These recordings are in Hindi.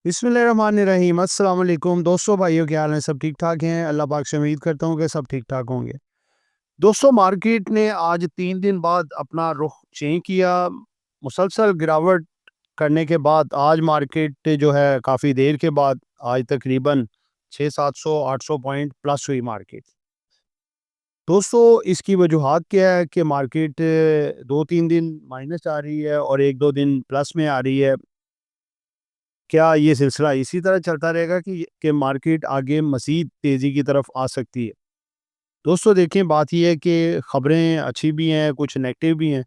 बिस्मिल्लाहिर्रहमानिर्रहीम। अस्सलाम वालेकुम दोस्तों, भाइयों, क्या हाल है? सब ठीक ठाक हैं? अल्लाह पाक से उम्मीद करता हूँ कि सब ठीक ठाक होंगे। दोस्तों, मार्केट ने आज 3 दिन बाद अपना रुख चेंज किया। मुसलसल गिरावट करने के बाद आज मार्केट जो है काफ़ी देर के बाद आज तकरीबन 600-700-800 पॉइंट प्लस हुई मार्केट। दोस्तों, इसकी वजूहात क्या है कि मार्केट 2-3 दिन माइनस आ रही है और 1-2 दिन प्लस में आ रही है। क्या ये सिलसिला इसी तरह चलता रहेगा कि मार्केट आगे मज़ीद तेज़ी की तरफ आ सकती है? दोस्तों देखें, बात ये है कि ख़बरें अच्छी भी हैं, कुछ नेगेटिव भी हैं,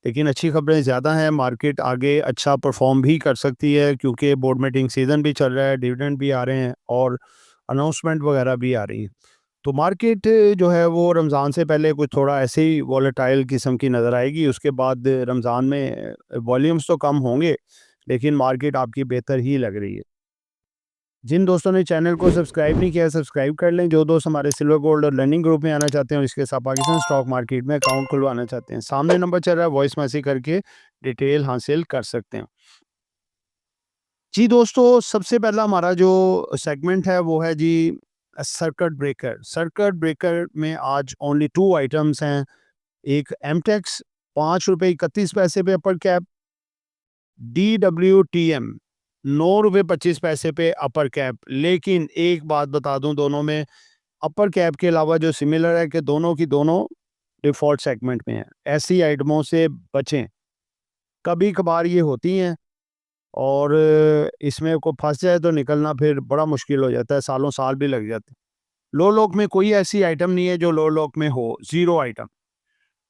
लेकिन अच्छी ख़बरें ज़्यादा हैं। मार्केट आगे अच्छा परफ़ॉर्म भी कर सकती है क्योंकि बोर्ड मीटिंग सीज़न भी चल रहा है, डिविडेंड भी आ रहे हैं और अनाउंसमेंट वगैरह भी आ रही है। तो मार्केट जो है वो रमज़ान से पहले कुछ थोड़ा ऐसे ही वॉलेटाइल किस्म की नज़र आएगी। उसके बाद रमज़ान में वॉल्यूम्स तो कम होंगे, लेकिन मार्केट आपकी बेहतर ही लग रही है। जिन दोस्तों ने चैनल को सब्सक्राइब नहीं किया है, सब्सक्राइब कर लें। जो दोस्त हमारे सिल्वर गोल्ड और लर्निंग ग्रुप में आना चाहते हैं और इसके साथ पाकिस्तान स्टॉक मार्केट में अकाउंट खुलवाना चाहते हैं, सामने नंबर चल रहा है, वॉइस मैसेज करके डिटेल हासिल कर सकते हैं। जी दोस्तों, सबसे पहला हमारा जो सेगमेंट है वो है जी सर्किट ब्रेकर। सर्किट ब्रेकर में आज ओनली 2 आइटम्स हैं। एक एमटेक्स ₹5.31 पे अपर कैप, DWTM ₹9.25 पे अपर कैप। लेकिन एक बात बता दूं, दोनों में अपर कैप के अलावा जो सिमिलर है कि दोनों की दोनों डिफ़ॉल्ट सेगमेंट में है। ऐसी आइटमों से बचें, कभी कभार ये होती हैं और इसमें को फंस जाए तो निकलना फिर बड़ा मुश्किल हो जाता है, सालों साल भी लग जाते हैं। लो लॉक में कोई ऐसी आइटम नहीं है जो लो लॉक में हो, ज़ीरो आइटम।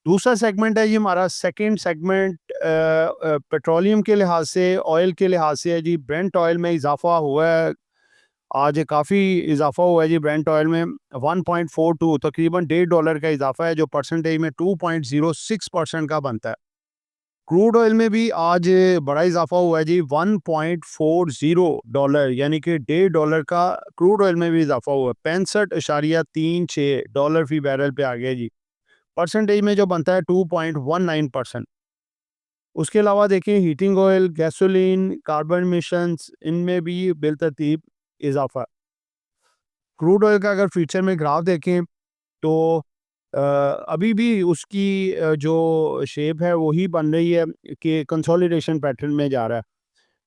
दूसरा सेगमेंट है ये हमारा सेकंड सेगमेंट, पेट्रोलियम के लिहाज से, ऑयल के लिहाज से है जी। ब्रेंट ऑयल में इजाफा हुआ है, आज काफ़ी इजाफा हुआ है जी। ब्रेंट ऑयल में 1.42 तकरीबन $1.5 का इजाफा है, जो परसेंटेज में 2.06% का बनता है। क्रूड ऑयल में भी आज बड़ा इजाफा हुआ है जी, $1.40, यानी कि $1.5 का क्रूड ऑयल में भी इजाफा हुआ है। 65.36 डॉलर फी बैरल पे आ गया जी। परसेंटेज में जो बनता है 2.19%। उसके अलावा देखें, heating oil, gasoline, carbon missions, इनमें भी बिलतरतीब इजाफा। क्रूड ऑयल का अगर फ्यूचर में ग्राफ देखें तो अभी भी उसकी जो शेप है वही बन रही है कि कंसोलिडेशन पैटर्न में जा रहा है।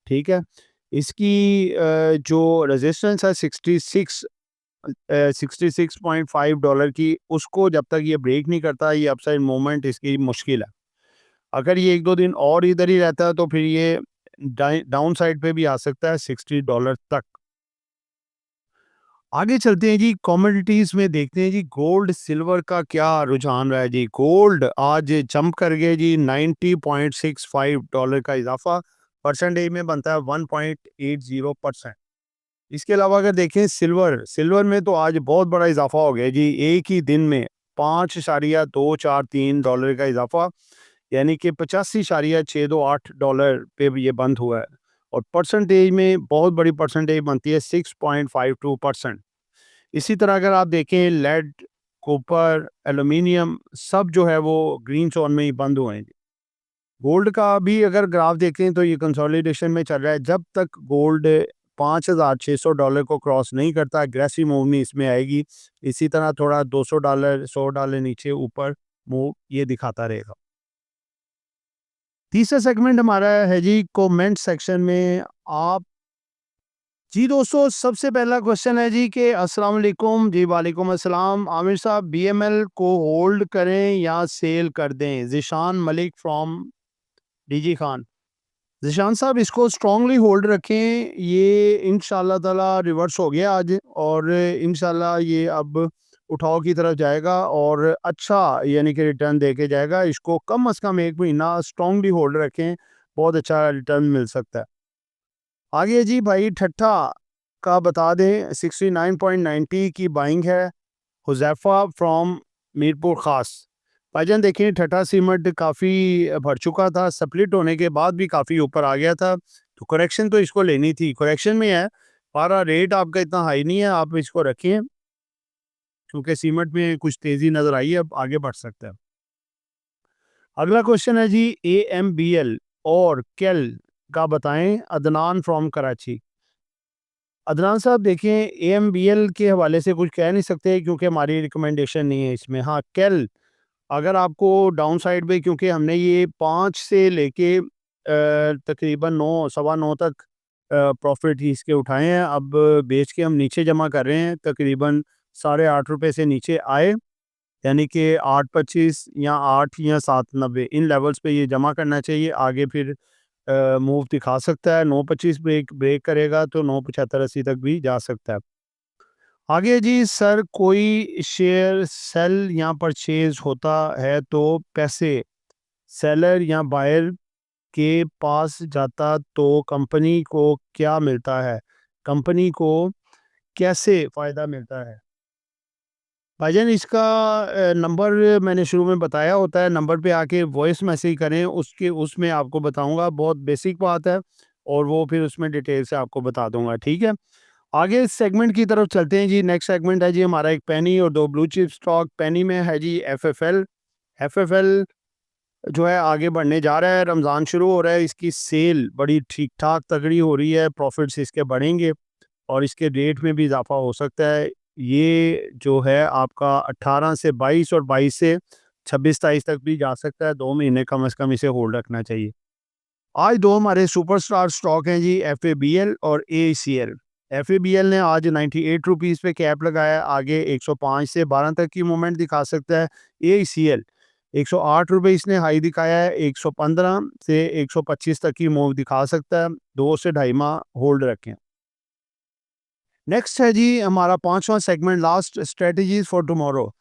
ठीक है, इसकी जो रेजिस्टेंस है 66.5 की, उसको जब तक ये ब्रेक नहीं करता, ये अपसाइड मूवमेंट इसकी मुश्किल है। अगर ये 1-2 दिन और इधर ही रहता है तो फिर ये डाउन साइड पे भी आ सकता है $60 तक। आगे चलते हैं जी, कमोडिटीज में देखते हैं जी गोल्ड सिल्वर का क्या रुझान रहा है जी। गोल्ड आज जंप कर गए जी, $90.65 का इजाफा, परसेंटेज में बनता है 1.80%। इसके अलावा अगर देखें सिल्वर, सिल्वर में तो आज बहुत बड़ा इजाफा हो गया जी। एक ही दिन में $5.243 का इजाफा, यानी कि $85.628 पे ये बंद हुआ है और परसेंटेज में बहुत बड़ी परसेंटेज बनती है 6.52%। इसी तरह अगर आप देखें लेड, कॉपर, एल्युमिनियम सब जो है वो ग्रीन जोन में ही बंद हुए हैं। गोल्ड का भी अगर ग्राफ देखें तो ये कंसोलिडेशन में चल रहा है। जब तक गोल्ड $5,600 को क्रॉस नहीं करता, एग्रेसिव मूव नहीं इसमें आएगी। इसी तरह थोड़ा $200, $100 नीचे ऊपर मूव ये दिखाता रहेगा। तीसरा सेगमेंट हमारा है जी कमेंट सेक्शन में। आप जी दोस्तों, सबसे पहला क्वेश्चन है जी कि अस्सलाम वालेकुम। जी वालेकुम अस्सलाम। आमिर साहब, बीएमएल को होल्ड करें या सेल कर दें? ज़िशान मलिक फ्रॉम डीजी खान। ज़िशान साहब, इसको स्ट्रांगली होल्ड रखें। ये इंशाल्लाह ताला रिवर्स हो गया आज और इंशाल्लाह ये अब उठाव की तरफ जाएगा और अच्छा यानी कि रिटर्न दे के जाएगा। इसको कम से कम 1 महीना स्ट्रांगली होल्ड रखें, बहुत अच्छा रिटर्न मिल सकता है। आगे जी भाई ठट्ठा का बता दें, 69.90 की बाइंग है। हुज़ैफ़ा फ्रॉम मीरपुर ख़ास। भाईजान देखिए, ठट्ठा सीमेंट काफ़ी बढ़ चुका था, स्प्लिट होने के बाद भी काफ़ी ऊपर आ गया था, तो करेक्शन तो इसको लेनी थी, करेक्शन में है। हमारा रेट आपका इतना हाई नहीं है, आप इसको रखिए क्योंकि सीमेंट में कुछ तेज़ी नज़र आई है, अब आगे बढ़ सकता है। अगला क्वेश्चन है जी एएमबीएल और केल का बताएं। अदनान फ्रॉम कराची। अदनान साहब देखें, एएमबीएल के हवाले से कुछ कह नहीं सकते क्योंकि हमारी रिकमेंडेशन नहीं है इसमें। हाँ, कैल अगर आपको डाउन साइड पे, क्योंकि हमने ये 5 से लेके तकरीबन 9 सवा 9 तक प्रॉफिट इसके उठाए हैं। अब बेच के हम नीचे जमा कर रहे हैं, तकरीबन ₹8.5 से नीचे आए, यानी कि 8.25 या 8 या 7.90 इन लेवल्स पे ये जमा करना चाहिए। आगे फिर मूव दिखा सकता है, 9.25 ब्रेक ब्रेक करेगा तो 9.75-80 तक भी जा सकता है। आगे जी सर, कोई शेयर सेल या परचेज होता है तो पैसे सेलर या बायर के पास जाता तो कंपनी को क्या मिलता है? कंपनी को कैसे फ़ायदा मिलता है? भाईजान इसका नंबर मैंने शुरू में बताया होता है, नंबर पे आके वॉइस मैसेज करें, उसके उसमें आपको बताऊँगा। बहुत बेसिक बात है और वो फिर उसमें डिटेल से आपको बता दूँगा, ठीक है? आगे इस सेगमेंट की तरफ चलते हैं जी। नेक्स्ट सेगमेंट है जी हमारा एक पेनी और 2 ब्लू चिप स्टॉक। पेनी में है जी एफएफएल। एफएफएल जो है आगे बढ़ने जा रहा है, रमज़ान शुरू हो रहा है, इसकी सेल बड़ी ठीक-ठाक तगड़ी हो रही है, प्रॉफ़िट्स इसके बढ़ेंगे और इसके रेट में भी इज़ाफ़ा हो सकता है। ये जो है आपका 18 से 22 और 22 से 26-27 तक भी जा सकता है, 2 महीने कम से कम इसे होल्ड रखना चाहिए। आज 2 हमारे सुपरस्टार स्टॉक हैं जी, एफएबीएल और एसीएल। एफएबीएल ने आज ₹98 पे कैप लगाया, आगे 105 से 12 तक की मूवमेंट दिखा सकता है। एसीएल ₹108 इसने हाई दिखाया है, 115 से 125 तक की मूव दिखा सकता है। 2 से ढाई माह होल्ड रखें। नेक्स्ट है जी हमारा 5वां segment, last strategies for tomorrow.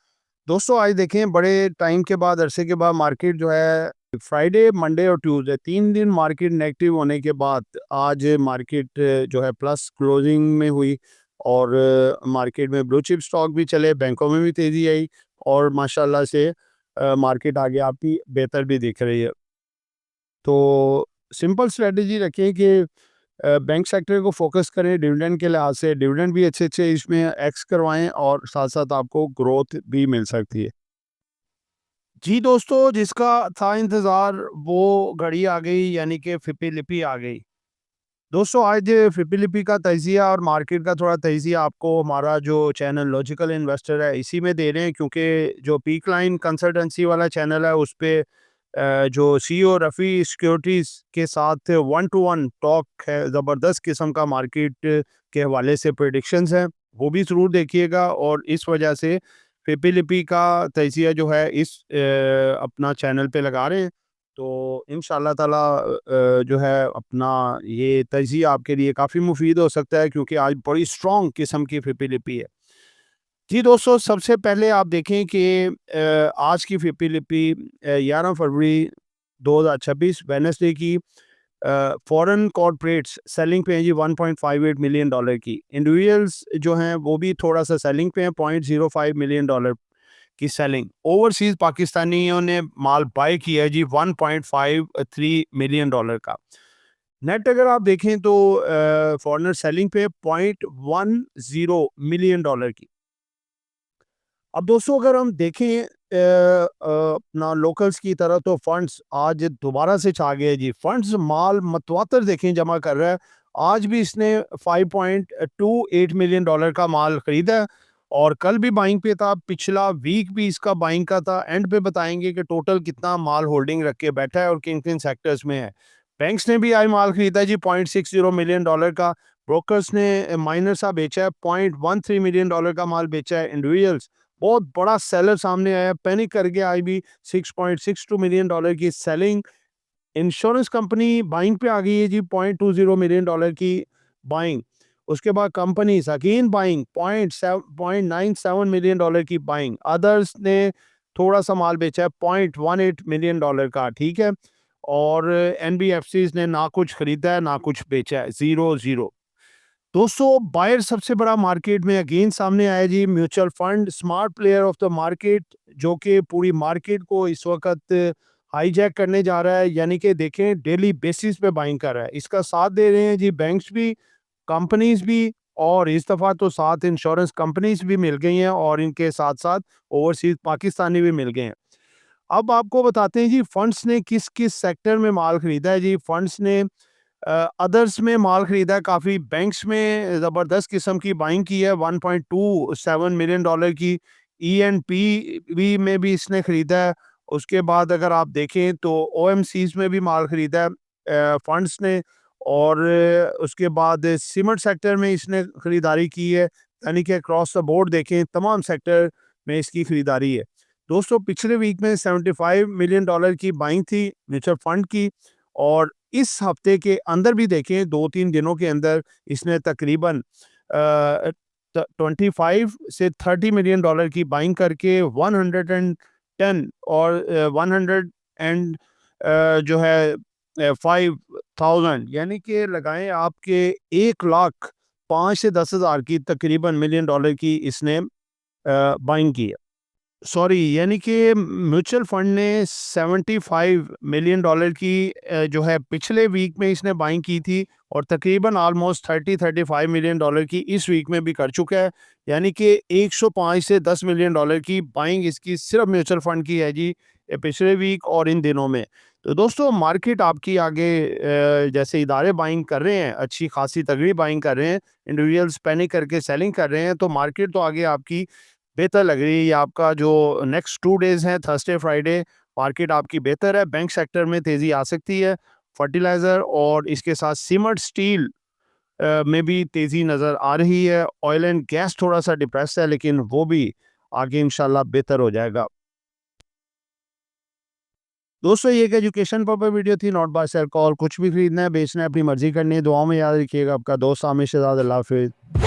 दोस्तों आज देखें, बड़े टाइम के बाद, अरसे के बाद मार्केट जो है फ्राइडे, मंडे और ट्यूसडे 3 दिन मार्केट नेगेटिव होने के बाद आज मार्केट जो है प्लस क्लोजिंग में हुई और मार्केट में ब्लू चिप स्टॉक भी चले, बैंकों में भी तेज़ी आई और माशाल्लाह से मार्केट आगे आपकी बेहतर भी दिख रही है। तो सिंपल स्ट्रेटजी रखें कि बैंक सेक्टर को फोकस करें, डिविडेंड के लिहाज से डिविडेंड भी अच्छे-अच्छे इसमें एक्स करवाएँ और साथ-साथ आपको ग्रोथ भी मिल सकती है। जी दोस्तों, जिसका था इंतज़ार वो घड़ी आ गई, यानी कि फिपी-लिपि आ गई। दोस्तों आज फिपी-लिपि का तज़िया और मार्केट का थोड़ा तज़िया आपको हमारा जो चैनल लॉजिकल इन्वेस्टर है इसी में दे रहे हैं, क्योंकि जो पीक लाइन कंसल्टेंसी वाला चैनल है उस पे जो सीईओ रफ़ी सिक्योरिटीज़ के साथ 1 टू 1 टॉक है, ज़बरदस्त किस्म का मार्केट के हवाले से प्रेडिक्शंस हैं, वो भी ज़रूर देखिएगा। और इस वजह से फिपी-लिपि का तज़िया जो है इस अपना चैनल पे लगा रहे हैं। तो इंशाअल्लाह ताला जो है अपना ये तज़िया आपके लिए काफ़ी मुफ़ीद हो सकता है, क्योंकि आज बड़ी स्ट्रॉन्ग किस्म की फिपी-लिपि है। जी दोस्तों, सबसे पहले आप देखें कि आज की फिपी-लिपि 11 फरवरी 2026 वेडनेसडे की फॉरेन कॉर्पोरेट्स सेलिंग पे हैं जी $1.58 मिलियन की। इंडिविजुअल्स जो हैं वो भी थोड़ा-सा सेलिंग पे हैं, $0.05 मिलियन की सेलिंग। ओवरसीज़ पाकिस्तानियों ने माल बाय किया है जी $1.53 मिलियन का। नेट अगर आप देखें तो फॉरेनर सेलिंग पे $0.10 मिलियन की। अब दोस्तों अगर हम देखें अपना लोकल्स की तरह, तो फंड्स आज दोबारा से छा गए जी। फंड्स माल मतवातर देखें जमा कर रहा है। आज भी इसने $5.28 मिलियन का माल खरीदा है और कल भी बाइंग पे था, पिछला वीक भी इसका बाइंग का था। एंड पे बताएंगे कि टोटल कितना माल होल्डिंग रख के बैठा है और किन किन सेक्टर्स में है। बैंक्स ने भी आज माल खरीदा है जी $0.60 मिलियन का। ब्रोकर्स ने माइनर सा बेचा है, $0.13 मिलियन का माल बेचा है। इंडिविजुअल्स बहुत बड़ा सेलर सामने आया, पैनिक करके आई भी $6.62 मिलियन की सेलिंग। इंश्योरेंस कंपनी बाइंग पे आ गई है जी $0.20 मिलियन की बाइंग। उसके बाद कंपनी अगेन बाइंग, $0.97 मिलियन की बाइंग। अदर्स ने थोड़ा सा माल बेचा है $0.18 मिलियन का, ठीक है। और एनबीएफसीज ने ना कुछ खरीदा है ना कुछ बेचा है, 0-0। दोस्तों बायर सबसे बड़ा मार्केट में अगेन सामने आया जी, mutual fund smart player of the market, जो कि पूरी मार्केट को इस वक्त हाईजैक करने जा रहा है, यानी कि देखें डेली बेसिस पे बाइंग कर रहा है। इसका साथ दे रहे हैं जी बैंक्स भी, कंपनीज भी, और इस दफ़ा तो साथ इंश्योरेंस कंपनीज भी मिल गई हैं और इनके साथ साथ ओवरसीज पाकिस्तानी भी मिल गए हैं। अब आपको बताते हैं जी फंड्स ने किस किस सेक्टर में माल खरीदा है जी। फंड्स ने अदर्स में माल खरीदा है काफ़ी, बैंक्स में ज़बरदस्त किस्म की बाइंग की है, 1.27 मिलियन डॉलर की। ENP में भी इसने खरीदा है। उसके बाद अगर आप देखें तो OMCs में भी माल खरीदा है फंड्स ने, और उसके बाद सीमेंट सेक्टर में इसने खरीदारी की है, यानी कि अक्रॉस द बोर्ड देखें तमाम सेक्टर में इसकी खरीदारी है। दोस्तों पिछले वीक में 75 मिलियन डॉलर की बाइंग थी म्यूचुअल फंड की, और इस हफ्ते के अंदर भी देखें 2-3 दिनों के अंदर इसने तकरीबन 25 से 30 मिलियन डॉलर की बाइंग करके 110 और 100 एंड जो है 5,000, यानी कि लगाएं आपके 1,05,000 से 10,000 की तकरीबन मिलियन डॉलर की इसने बाइंग की है। सॉरी, यानी कि म्यूचुअल फंड ने 75 मिलियन डॉलर की जो है पिछले वीक में इसने बाइंग की थी, और तकरीबन ऑलमोस्ट 30-35 मिलियन डॉलर की इस वीक में भी कर चुका है, यानी कि 105 से 10 मिलियन डॉलर की बाइंग इसकी सिर्फ म्यूचुअल फंड की है जी, पिछले वीक और इन दिनों में। तो दोस्तों मार्केट आपकी आगे जैसे इदारे बाइंग कर रहे हैं, अच्छी खासी तगड़ी बाइंग कर रहे हैं, इंडिविजुअल्स पैनिक करके सेलिंग कर रहे हैं, तो मार्केट तो आगे आपकी बेहतर लग रही है। ये आपका जो नेक्स्ट 2 डेज़ हैं, थर्सडे, फ्राइडे, मार्केट आपकी बेहतर है। बैंक सेक्टर में तेज़ी आ सकती है, फर्टिलाइज़र और इसके साथ सीमेंट, स्टील में भी तेज़ी नज़र आ रही है। ऑयल एंड गैस थोड़ा-सा डिप्रेस्ड है, लेकिन वो भी आगे इंशाल्लाह बेहतर हो जाएगा। दोस्तों ये एक एजुकेशन पर्पस वीडियो थी, नॉट बाय सेल कॉल। कुछ भी खरीदना है, बेचना है, अपनी मर्ज़ी करनी है। दुआओं में याद रखिएगा। आपका दोस्त आमिर शहजाद। अल्लाह हाफ़िज़।